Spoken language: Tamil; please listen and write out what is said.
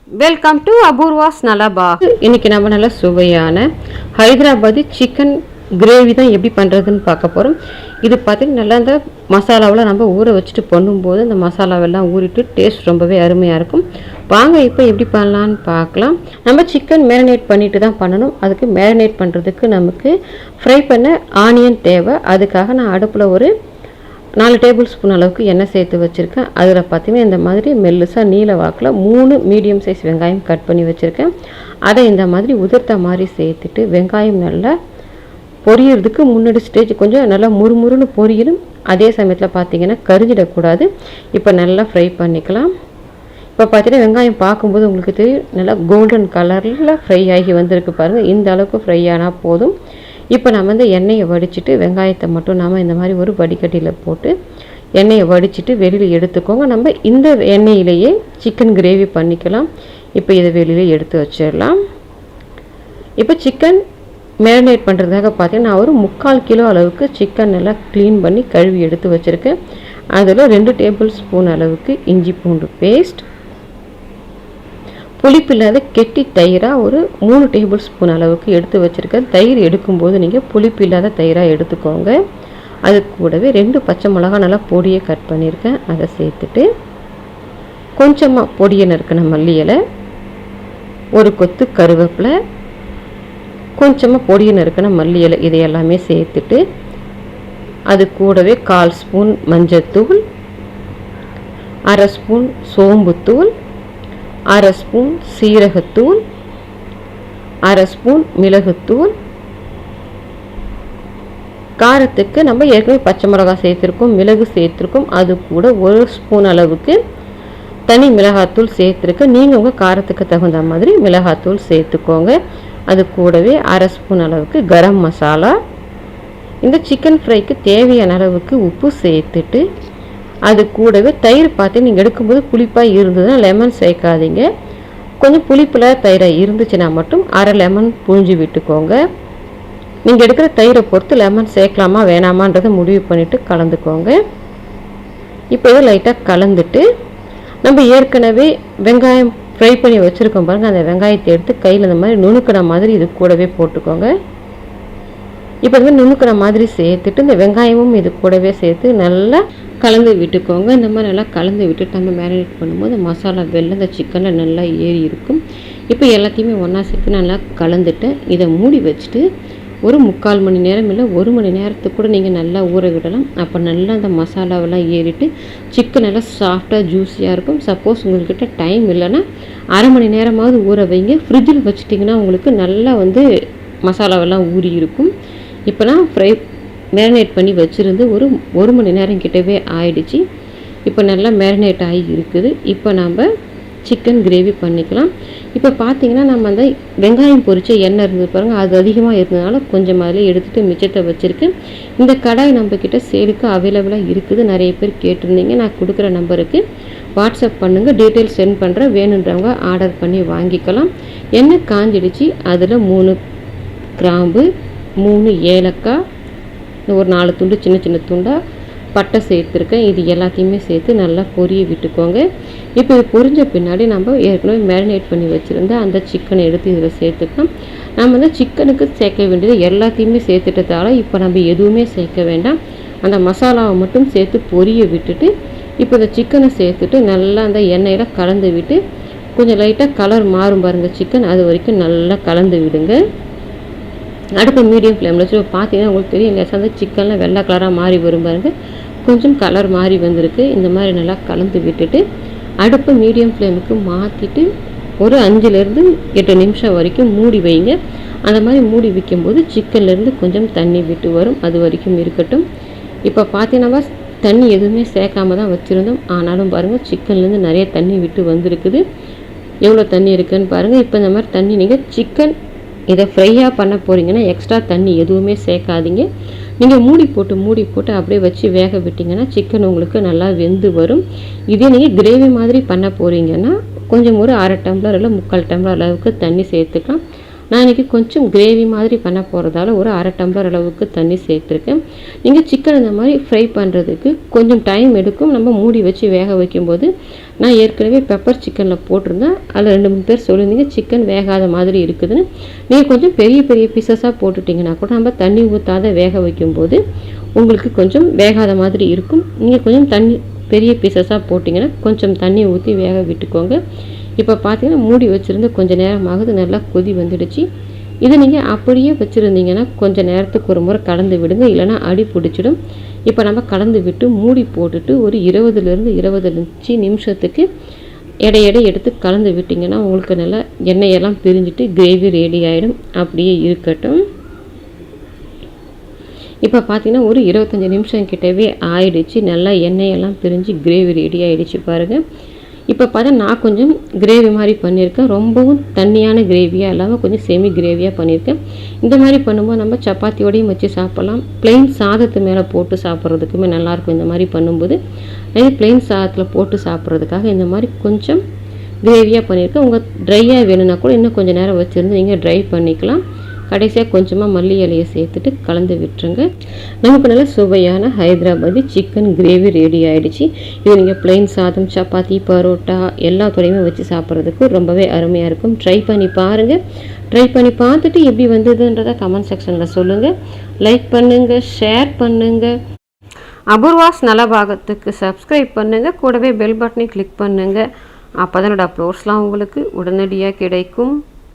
Welcome to Apoorva's நலபா. இன்னைக்கு நம்ம நல்ல சுவையான ஹைதராபாதி சிக்கன் கிரேவி தான் எப்படி பண்ணுறதுன்னு பார்க்க போகிறோம். இது பார்த்திங்கன்னா நல்லா இந்த மசாலாவெல்லாம் நம்ம ஊற வச்சுட்டு பண்ணும்போது இந்த மசாலாவெல்லாம் ஊறிட்டு டேஸ்ட் ரொம்பவே அருமையாக இருக்கும். வாங்க இப்போ எப்படி பண்ணலான்னு பார்க்கலாம். நம்ம சிக்கன் மேரினேட் பண்ணிட்டு தான் பண்ணணும். அதுக்கு மேரினேட் பண்ணுறதுக்கு நமக்கு ஃப்ரை பண்ண ஆனியன் தேவை. அதுக்காக நான் அடுப்பில் ஒரு 4 டேபிள் ஸ்பூன் அளவுக்கு எண்ணெய் சேர்த்து வச்சுருக்கேன். அதில் பார்த்திங்கன்னா இந்த மாதிரி மெல்லுசாக நீல வாக்கில் 3 மீடியம் சைஸ் வெங்காயம் கட் பண்ணி வச்சுருக்கேன். அதை இந்த மாதிரி உதிர்த்த மாதிரி சேர்த்துட்டு வெங்காயம் நல்லா பொரியறதுக்கு முன்னாடி ஸ்டேஜ் கொஞ்சம் நல்லா முறுமுறுன்னு பொரியணும். அதே சமயத்தில் பார்த்திங்கன்னா கரிஞ்சிடக்கூடாது. இப்போ நல்லா ஃப்ரை பண்ணிக்கலாம். இப்போ பார்த்தீங்கன்னா வெங்காயம் பார்க்கும்போது உங்களுக்கு தெரியும் நல்லா கோல்டன் கலரில் ஃப்ரை ஆகி வந்திருக்கு பாருங்கள். இந்த அளவுக்கு ஃப்ரை ஆனால் போதும். இப்போ நம்ம இந்த எண்ணெயை வடிச்சிட்டு வெங்காயத்தை மட்டும் நாம் இந்த மாதிரி ஒரு வடிகட்டியில் போட்டு எண்ணெயை வடிச்சிட்டு வெளியில் எடுத்துக்கோங்க. நம்ம இந்த எண்ணெயிலேயே சிக்கன் கிரேவி பண்ணிக்கலாம். இப்போ இதை வெளியில் எடுத்து வச்சிடலாம். இப்போ சிக்கன் மேரினேட் பண்ணுறதுக்காக பார்த்தீங்கன்னா நான் ஒரு 3/4 கிலோ அளவுக்கு சிக்கன் நல்லா க்ளீன் பண்ணி கழுவி எடுத்து வச்சுருக்கேன். அதில் 2 டேபிள் ஸ்பூன் அளவுக்கு இஞ்சி பூண்டு பேஸ்ட், புளிப்பு இல்லாத கெட்டி தயிராக ஒரு 3 டேபிள் ஸ்பூன் அளவுக்கு எடுத்து வச்சுருக்கேன். தயிர் எடுக்கும்போது நீங்கள் புளிப்பு இல்லாத தயிராக எடுத்துக்கோங்க. அது கூடவே 2 பச்சை மிளகா நல்லா பொடியை கட் பண்ணியிருக்கேன். அதை சேர்த்துட்டு கொஞ்சமாக பொடியை நறுக்கின மல்லி இலை, ஒரு கொத்து கருவேப்பிலை, கொஞ்சமாக பொடியை நறுக்கின மல்லி இலை, இதை எல்லாமே சேர்த்துட்டு அது கூடவே 1/4 ஸ்பூன் மஞ்சத்தூள், 1/2 ஸ்பூன் சோம்புத்தூள், 1/2 ஸ்பூன் சீரகத்தூள், 1/2 ஸ்பூன் மிளகுத்தூள். காரத்துக்கு நம்ம ஏற்கனவே பச்சை மிளகாய் சேர்த்துருக்கோம், மிளகு சேர்த்துருக்கோம். அது கூட 1 ஸ்பூன் அளவுக்கு தனி மிளகாத்தூள் சேர்த்துருக்கு. நீங்கள் உங்கள் காரத்துக்கு தகுந்த மாதிரி மிளகாத்தூள் சேர்த்துக்கோங்க. அது கூடவே 1/2 ஸ்பூன் அளவுக்கு கரம் மசாலா. இந்த சிக்கன் ஃப்ரைக்கு தேவையான அளவுக்கு உப்பு சேர்த்துட்டு அது கூடவே தயிர் பார்த்து நீங்கள் எடுக்கும்போது புளிப்பாக இருந்ததுன்னா லெமன் சேர்க்காதீங்க. கொஞ்சம் புளிப்பில் தயிராக இருந்துச்சுன்னா மட்டும் 1/2 லெமன் புழிஞ்சு விட்டுக்கோங்க. நீங்கள் எடுக்கிற தயிரை பொறுத்து லெமன் சேர்க்கலாமா வேணாமான்றதை முடிவு பண்ணிவிட்டு கலந்துக்கோங்க. இப்போ இதை லைட்டாக கலந்துட்டு நம்ம ஏற்கனவே வெங்காயம் ஃப்ரை பண்ணி வச்சுருக்கோம் பாருங்கள். அந்த வெங்காயத்தை எடுத்து கையில் இந்த மாதிரி நுணுக்கிற மாதிரி இது கூடவே போட்டுக்கோங்க. இப்போ வந்து நுணுக்கிற மாதிரி சேர்த்துட்டு இந்த வெங்காயமும் இது கூடவே சேர்த்து நல்லா கலந்து விட்டுக்கோங்க. இந்த மாதிரி நல்லா கலந்து விட்டுட்டு நம்ம மேரினேட் பண்ணும்போது மசாலா வெளில இந்த சிக்கனில் நல்லா ஏறி இருக்கும். இப்போ எல்லாத்தையுமே ஒன்றா சேர்த்து நல்லா கலந்துட்டு இதை மூடி வச்சுட்டு ஒரு 3/4 மணி நேரம் இல்லை 1 மணி நேரத்துக்கு கூட நீங்கள் நல்லா ஊற விடலாம். அப்போ நல்லா அந்த மசாலாவெல்லாம் ஏறிட்டு சிக்கன் நல்லா சாஃப்டாக ஜூஸியாக இருக்கும். சப்போஸ் உங்கள்கிட்ட டைம் இல்லைன்னா 1/2 மணி நேரமாவது ஊற வைங்க. ஃப்ரிட்ஜில் வச்சுட்டிங்கன்னா உங்களுக்கு நல்லா வந்து மசாலாவெல்லாம் ஊறி இருக்கும். இப்போ நான் மேரினேட் பண்ணி வச்சுருந்து ஒரு 1 மணி நேரம் கிட்டவே ஆயிடுச்சு. இப்போ நல்லா மேரினேட் ஆகி இருக்குது. இப்போ நம்ம சிக்கன் கிரேவி பண்ணிக்கலாம். இப்போ பார்த்தீங்கன்னா நம்ம அந்த வெங்காயம் பொரிச்ச எண்ணெய் இருந்தது பாருங்கள், அது அதிகமாக இருந்ததுனால கொஞ்சம் அதில் எடுத்துகிட்டு மிச்சத்தை வச்சுருக்கேன். இந்த கடாய் நம்மக்கிட்ட சேலுக்கு அவைலபிளாக இருக்குது. நிறைய பேர் கேட்டிருந்தீங்க. நான் கொடுக்குற நம்பருக்கு வாட்ஸ்அப் பண்ணுங்கள், டீட்டெயில்ஸ் சென்ட் பண்ணுறேன். வேணுன்றவங்க ஆர்டர் பண்ணி வாங்கிக்கலாம். எண்ணெய் காஞ்சிடுச்சு. அதில் 3 கிராம்பு, 3 ஏலக்காய், ஒரு 4 துண்டு சின்ன சின்ன துண்டாக பட்டை சேர்த்துருக்கேன். இது எல்லாத்தையுமே சேர்த்து நல்லா பொரிய விட்டுக்கோங்க. இப்போ இது பொரிஞ்ச பின்னாடி நம்ம ஏற்கனவே மேரினேட் பண்ணி வச்சுருந்த அந்த சிக்கனை எடுத்து இதில் சேர்த்துக்கலாம். நம்ம வந்து சிக்கனுக்கு சேர்க்க வேண்டியது எல்லாத்தையுமே சேர்த்துட்டதால இப்போ நம்ம எதுவுமே சேர்க்க வேண்டாம். அந்த மசாலாவை மட்டும் சேர்த்து பொரிய விட்டுட்டு இப்போ இந்த சிக்கனை சேர்த்துட்டு நல்லா அந்த எண்ணெயில் கலந்து விட்டு கொஞ்சம் லைட்டாக கலர் மாறும் பாருங்கள் சிக்கன், அது வரைக்கும் நல்லா கலந்து விடுங்க. அடுப்பு மீடியம் ஃப்ளேமில் வச்சு பார்த்தீங்கன்னா உங்களுக்கு தெரியும் லேசாக அந்த சிக்கனில் வெள்ளை கலராக மாறி வரும் பாருங்கள். கொஞ்சம் கலர் மாறி வந்திருக்கு. இந்த மாதிரி நல்லா கலந்து விட்டுட்டு அடுப்பை மீடியம் ஃப்ளேமுக்கு மாற்றிட்டு ஒரு 5லேருந்து 8 நிமிஷம் வரைக்கும் மூடி வைங்க. அந்த மாதிரி மூடி வைக்கும்போது சிக்கன்லேருந்து கொஞ்சம் தண்ணி விட்டு வரும். அது வரைக்கும் இருக்கட்டும். இப்போ பார்த்தீங்கன்னா தண்ணி எதுவுமே சேர்க்காம தான் வச்சுருந்தோம். ஆனாலும் பாருங்கள் சிக்கன்லேருந்து நிறைய தண்ணி விட்டு வந்திருக்குது. எவ்வளோ தண்ணி இருக்குதுன்னு பாருங்கள். இப்போ இந்த மாதிரி தண்ணி நீங்கள் சிக்கன் இதை ஃப்ரையாக பண்ண போகிறீங்கன்னா எக்ஸ்ட்ரா தண்ணி எதுவுமே சேர்க்காதீங்க. நீங்கள் மூடி போட்டு அப்படியே வச்சு வேக விட்டிங்கன்னா சிக்கன் உங்களுக்கு நல்லா வெந்து வரும். இதே நீங்கள் கிரேவி மாதிரி பண்ண போகிறீங்கன்னா கொஞ்சம் ஒரு 1/2 டம்ளர் இல்லை 3/4 டம்ளர் அளவுக்கு தண்ணி சேர்த்துக்கலாம். நான் இன்றைக்கி கொஞ்சம் கிரேவி மாதிரி பண்ண போகிறதால ஒரு அரை டம்ளர் அளவுக்கு தண்ணி சேர்த்துருக்கேன். நீங்கள் சிக்கன் இந்த மாதிரி ஃப்ரை பண்ணுறதுக்கு கொஞ்சம் டைம் எடுக்கும். நம்ம மூடி வச்சு வேக வைக்கும்போது நான் ஏற்கனவே பெப்பர் சிக்கனில் போட்டிருந்தேன். அதில் 2-3 பேர் சொல்லியிருந்தீங்க சிக்கன் வேகாத மாதிரி இருக்குதுன்னு. நீங்கள் கொஞ்சம் பெரிய பெரிய பீசஸாக போட்டுட்டிங்கன்னா கூட நம்ம தண்ணி ஊற்றாத வேக வைக்கும்போது உங்களுக்கு கொஞ்சம் வேகாத மாதிரி இருக்கும். நீங்கள் கொஞ்சம் தண்ணி பெரிய பீசஸாக போட்டிங்கன்னா கொஞ்சம் தண்ணி ஊற்றி வேக விட்டுக்கோங்க. இப்போ பார்த்தீங்கன்னா மூடி வச்சுருந்து கொஞ்சம் நேரமாகுது, நல்லா கொதி வந்துடுச்சு. இதை நீங்கள் அப்படியே வச்சுருந்தீங்கன்னா கொஞ்சம் நேரத்துக்கு ஒரு முறை கலந்து விடுங்க, இல்லைனா அடி பிடிச்சிடும். இப்போ நம்ம கலந்து விட்டு மூடி போட்டுட்டு ஒரு 20லேருந்து 25 நிமிஷத்துக்கு எடை எடுத்து கலந்து விட்டிங்கன்னா உங்களுக்கு நல்லா எண்ணெயெல்லாம் பிரிஞ்சுட்டு கிரேவி ரெடி ஆகிடும். அப்படியே இருக்கட்டும். இப்போ பார்த்தீங்கன்னா ஒரு 25 நிமிஷம் கிட்டவே ஆயிடுச்சு. நல்லா எண்ணெயெல்லாம் பிரிஞ்சு கிரேவி ரெடி ஆகிடுச்சு பாருங்கள். இப்போ பார்த்தா நான் கொஞ்சம் கிரேவி மாதிரி பண்ணியிருக்கேன். ரொம்பவும் தண்ணியான கிரேவியாக இல்லாமல் கொஞ்சம் செமி கிரேவியாக பண்ணியிருக்கேன். இந்த மாதிரி பண்ணும்போது நம்ம சப்பாத்தியோடையும் வச்சு சாப்பிட்லாம். ப்ளெயின் சாதத்து மேலே போட்டு சாப்பிட்றதுக்குமே நல்லாயிருக்கும். இந்த மாதிரி பண்ணும்போது நான் ப்ளெயின் சாதத்தில் போட்டு சாப்பிட்றதுக்காக இந்த மாதிரி கொஞ்சம் கிரேவியாக பண்ணியிருக்கேன். உங்கள் ட்ரையாக வேணும்னா கூட இன்னும் கொஞ்சம் நேரம் வச்சுருந்து நீங்கள் ட்ரை பண்ணிக்கலாம். கடைசியாக கொஞ்சமாக மல்லி இலையை சேர்த்துட்டு கலந்து விட்டுருங்க. நமக்கு நல்ல சுவையான ஹைதராபாதி சிக்கன் கிரேவி ரெடி ஆகிடுச்சு. இது நீங்கள் ப்ளெயின் சாதம், சப்பாத்தி, பரோட்டா எல்லாத்தோடையுமே வச்சு சாப்பிட்றதுக்கு ரொம்பவே அருமையாக இருக்கும். ட்ரை பண்ணி பாருங்கள். ட்ரை பண்ணி பார்த்துட்டு எப்படி வந்ததுன்றதை கமெண்ட் செக்ஷனில் சொல்லுங்கள். லைக் பண்ணுங்கள், ஷேர் பண்ணுங்கள். அபூர்வாஸ் நலபாகத்துக்கு சப்ஸ்கிரைப் பண்ணுங்கள். கூடவே பெல் பட்டனை கிளிக் பண்ணுங்கள். அப்போ தான் என்னோடய அப்லோட்ஸ்லாம் உங்களுக்கு உடனடியாக கிடைக்கும்.